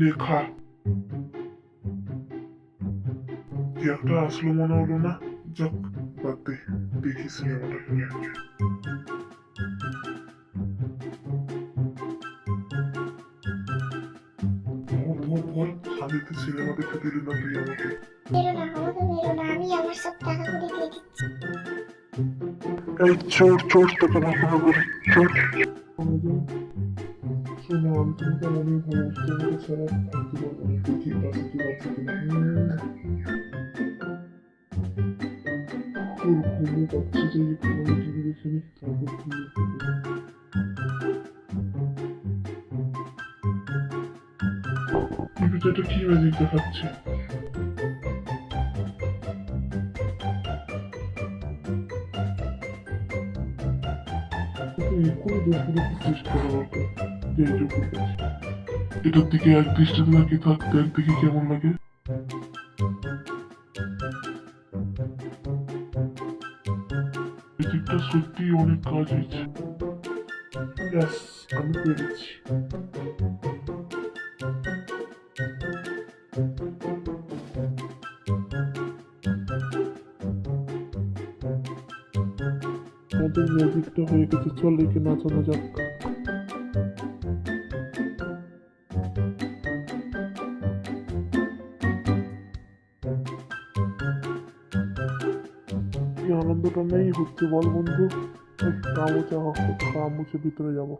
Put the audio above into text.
লেখা কি একটা আসলো মনে হলো না। যাক, বাদ দে, দেখি সিনেমাটা কেমন। ধর ধর ধর, শান্তিতে সিনেমা দেখতে দিলি না তুই আমাকে। মেরো না, আমাকে মেরো না, আমি আমার সব টাকা করে দিয়ে দিচ্ছি। এই চোর চোর, তোকে মাথা করে চোর। শোনো, আমি তোমাকে অনেক ভালোবাসি, তোমাকে ছাড়া থাকতে পারবো না। দেখি পাশে কি আছে কিনা। তোর ঘুমো পাচ্ছে যে একটু আমি টিভি দেখে নি, তারপর ঘুমিয়ে পড়বো। টিভিতে এটা কি ম্যাজিক দেখাচ্ছে? এক্ষুনি দুপুরে চেষ্টা করা দরকার। যেইটুকু পেরেছি। এটার দিকে এক দৃষ্টিতে তাকিয়ে থাক, দেখ দেখি কেমন লাগে। ম্যাজিকটা সত্যি অনেক কাজ হয়েছে। ব্যাস, আমি পেরেছি। আমাদের ম্যাজিকটা হয়ে গেছে, চল একে নাচানো যাক। কি আনন্দটা নেই হচ্ছে বল বন্ধু। কামুচা হোক, কামুচে ভিতরে যাবো।